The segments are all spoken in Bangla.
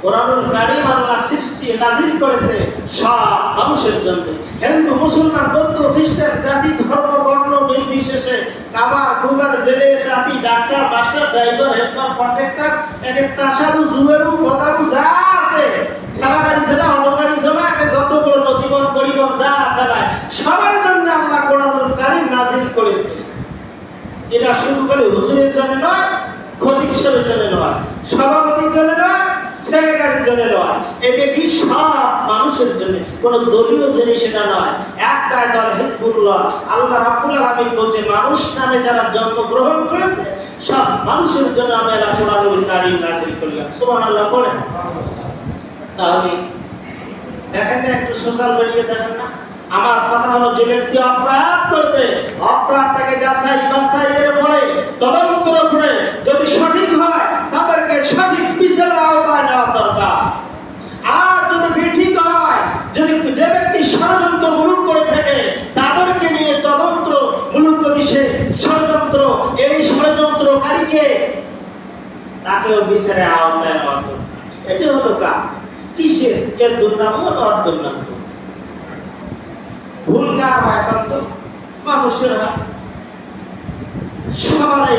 কোরআনুল কারীম আল্লাহ সৃষ্টি নাযিল করেছে সব মানুষের জন্য। হিন্দু, মুসলমান, বৌদ্ধ, খ্রিস্টান, জাতি, ধর্ম, বর্ণ নির্বিশেষে, কামার, কুমার, জেলে, জাতি, doctor, master, driver, helper, contractor, একটা সাধু, জুয়েরু, বদারু যা আছে, ঠেলা গাড়ি চালা, অটো গাড়ি চালা, যতগুলো নজীবন পরিবহন যা চালায় সবার জন্য আল্লাহ কোরআনুল কারীম নাযিল করেছে। এটা শুধু করে হুজুরের জন্য নয়, খতিব সাহেবের জন্য নয়, সভাপতির জন্য নয়, সেক্রেটারির জন্য নয়, এটা কি সব মানুষের জন্য, কোন দলীয় জিনিস এটা নয়। একটাই দল হিজবুল্লাহ। আল্লাহ রাব্বুল আলামিন বলছে মানুষ নামে যারা জন্মগ্রহণ করেছে সব মানুষের জন্য আমি আল্লাহ কোরআনুল কারীম নাযিল করলাম। সুবহানাল্লাহ বলেন। তাহলে দেখেন না, একটু সোশ্যাল মিডিয়া দেখেন না। আমার কথা হলো, যে ব্যক্তি অপরাধ করবে অপরাধটাকে যাচাই বাছাই এর পরে তদন্ত করে যদি সঠিক হয় তাদেরকে সঠিক বিচারের আওতায় নেওয়া দরকার। আর যদি বেঠিক হয়, যদি যে ব্যক্তি ষড়যন্ত্রমূলক করে থাকে তাদেরকে নিয়ে তদন্ত মূলক যদি সে ষড়যন্ত্র, এই ষড়যন্ত্রকারীকে তাকেও বিচারের আওতায় নেওয়া দরকার। এটি হলো কাজ। কিসের? এর দুর্নাম ও দুর্নাম। ভুল কার হয়? তো মানুষের হয়। সবাই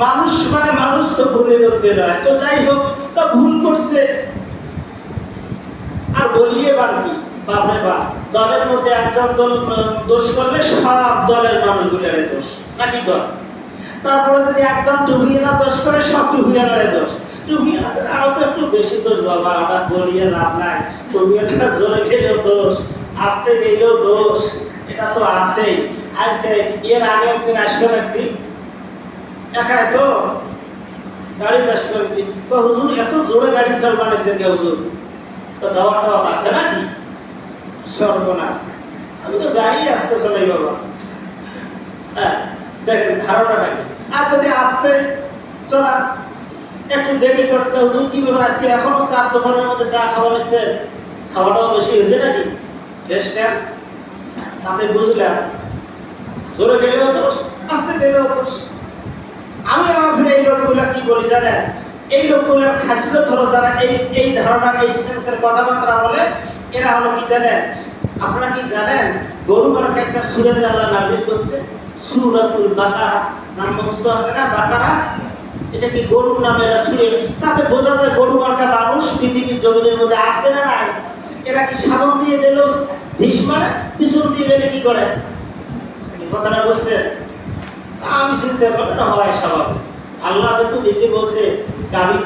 মানুষ, মানে মানুষ তো ভুলের মধ্যে নয়। তো যাই হোক, তো ভুল করছে আর বলিয়ে বাকি বাপরে বাপ, দলের মধ্যে একজন দল দোষ করলে সব দলের মানুষগুলোর দোষ নাকি দল। তারপরে যদি একদম টুহিয়ারা দোষ করে সব টুহিয়ারারে দোষ। টুহিয়ারাদের আরো তো একটু বেশি দোষ বাবা, আমরা বলিয়ে লাভ নাই। টুহিয়ারা জোরে খেলেও দোষ, আসতে গেলেও দোষ, এটা তো আছেই। আছে। এর আগে একদিন আসবে লাগছি, একাই তো গাড়ি আসবে, হুজুর এত জোরে গাড়ি চালাইছে কে হুজুর? তো দাওয়া টাওয়া আছে নাকি? সর্বনাশ, আমি তো গাড়ি আসতে চলাই বাবা। হ্যাঁ, দেখেন ধারণাটা কি। আর যদি আসতে চলা একটু দেরি করতে, হুজুর কি ব্যাপার আজকে এখনো 4 দোকানের মধ্যে চা খাওয়া লাগছে, খাওয়াটাও বেশি হয়েছে নাকি? বেশ কেন তাতে বুঝলাম জোরে গেলেও দোষ, আসতে গেলেও দোষ। আমি আমার এই লোকগুলা কি বলি জানেন? এই লোকগুলোর খাসিল ধরো যারা এই ধারণা, এই সেন্সের কথাবার্তা বলে, এরা হলো কি জানেন? আপনারা কি জানেন গরু মার্কা একটা সূরা আল্লাহ নাযিল করছে, সূরাতুল বাকারা নাম মুখস্থ আছে না? বাকারা, এটা কি গরুর নাম? এরা সূরা, তাতে বোঝা যায় গরু মার্কা মানুষ পৃথিবীর জমিনের মধ্যে আছে না নাই? এরা কি সামন দিয়ে দিল ধিস মারে, পিছন দিয়ে গেলে কি করে? কথাটা বুঝতে আমি চিন্তা করলে না হয় স্বাভাবিক। আল্লাহ যেহেতু নিজে বলছে গাভী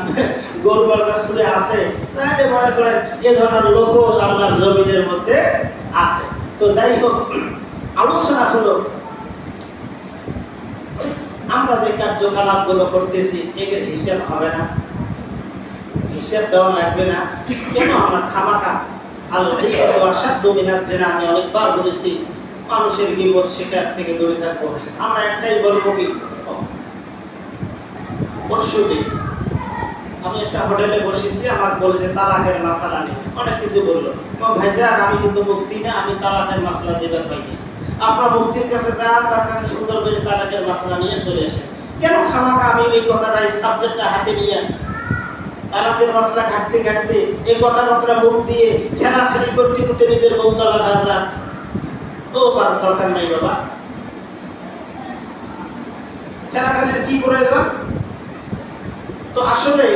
গরু মার্কা সূরা আছে, তাহলে মনে করেন এ ধরনের লোকও আল্লাহর জমিনের মধ্যে আছে। তো যাই হোক, আলোচনা হলো আমরা যে কার্যকলাপ গুলো করতেছি এর হিসাব হবে না, হিসাব দেওয়া লাগবে না। কেন আমরা খামাখা আমি অনেকবার বলেছি মানুষের গীবত শিকার থেকে দূরে থাকবো। আমরা একটাই বলবো কি, পরশুদিন আমি একটা হোটেলে বসেছি, আমাকে বলেছে তালাকের মাসালা নিয়ে অনেক কিছু বললো। ভাইজান আমি কিন্তু মুফতি না, আমি তালাকের মাসলা দেবার পাইনি। আপনার মুফতির কাছে যান, তার কাছে সুন্দর করে তালাকের মাসলা নিয়ে চলে আসেন। কেন খামাখা আমি এই কথাটা, এই সাবজেক্টটা হাতে নিয়ে তালাকের মাসলা ঘাটতে ঘাটতে এই কথাবার্তা মুখ দিয়ে ঠেলাঠেলি করতে করতে নিজের বউ তালাক হয়ে যান? ও দরকার নাই বাবা, ঠেলাঠেলির কি প্রয়োজন? তো আসলে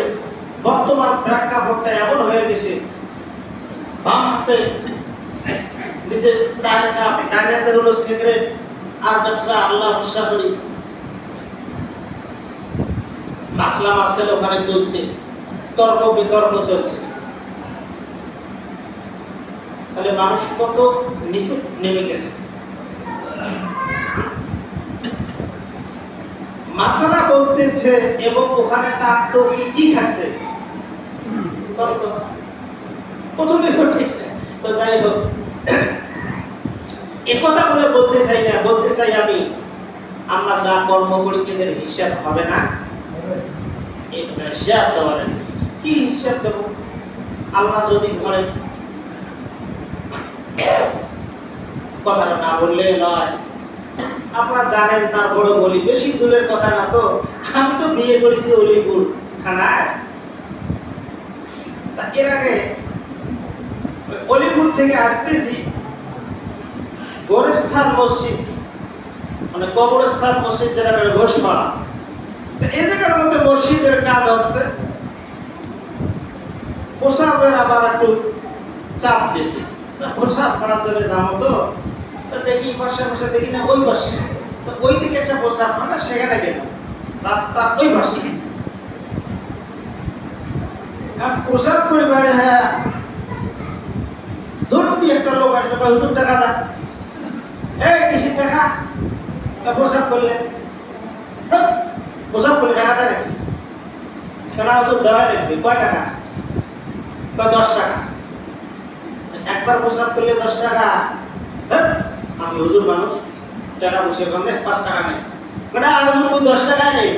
বর্তমান প্রেক্ষাপটটা এমন হয়ে গেছে, বাম হাতে নিচে চায়ের কাপ, ডান হাতে হলো সিগারেট আর বেসরা আল্লাহ ভরসা করি, মাসলা মাসেল ওখানে চলছে, তর্ক বিতর্ক চলছে। তাহলে মানুষ কত নিচে নেমে গেছে। মাসালা বলতেছে এবং ওখানে তার তো কি খাচ্ছে তর্ক, প্রথমে ঠিক না। তো যাই হোক, একথা বলে বলতে চাই না, বলতে চাই আমি আমরা যা কর্ম করি এদের হিসাব হবে না। হিসাব দেওয়া কি হিসাব দেব? আল্লাহ যদি ধরে, কথাটা না বললে নয়। আপনারা জানেন, তারপরে বলি, বেশি দূরের কথা না। তো আমি তো বিয়ে করেছি অলিপুর থানায়, তা এর আগে অলিপুর থেকে আসতেছি, গোরস্থান মসজিদ মানে কবরস্থান মসজিদ যেটা করে ঘোষপাড়া, এই জায়গার মধ্যে মসজিদের কাজ হচ্ছে, প্রসাবের আবার একটু চাপ বেশি, প্রসাব করার জন্য যাবো তো দেখি পাশে পাশে দেখি না ওই পাশে, তো ওই দিকে একটা প্রসাব মানে সেখানে গেল রাস্তা ওই পাশে প্রসাব করে বাইরে। হ্যাঁ ধরতি একটা লোক আসবে, 100 টাকা দা, এই কিসের টাকা, প্রসাব করলে প্রসাব করলে টাকা দেয় নাকি? সেটা হয়তো দেওয়া লাগবে, কয় টাকা? 10 টাকা। একবার প্রসাব করলে 10 টাকা। আমি হুজুর মানুষ, টাকা বসে কমে 5 টাকা নেই, মানে হুজুর ওই 10 টাকায় নেই।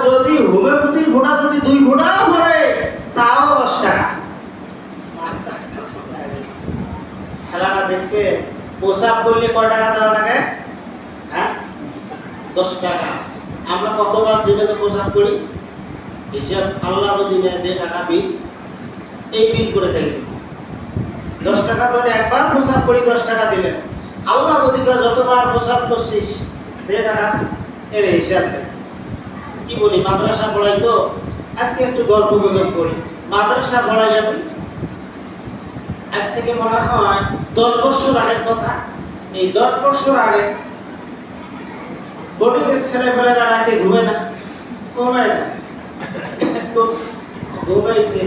যদি হোমিওপ্যাথির ঘোড়া যদি 2 ঘোড়া ভরে তাও 10 টাকা। খেলাটা দেখছে, প্রসাব করলে কয় টাকা দেওয়া লাগে? হ্যাঁ 10 টাকা। আমরা কতবার দিনে প্রসাব করি? হিসাব আল্লাহ যদি দেয় টাকা বিল, এই বিল করে থাকি 10 টাকা ধরে একবার প্রসাব করি 10 টাকা দিলেন, আল্লাহ যদি যতবার প্রসাব করছিস দে টাকা, এর হিসাব দেয়। কি বলি, মাদ্রাসা পড়াই তো, আজকে একটু গল্প গুজব করি। মাদ্রাসা পড়া যাবে আজ থেকে মনে হয় 10 বছর আগের কথা। এই 10 বছর আগে বোর্ডিংয়ের ছেলেপেলেরা রাতে ঘুমে না, ঘুমায় না, ঘুমাইছে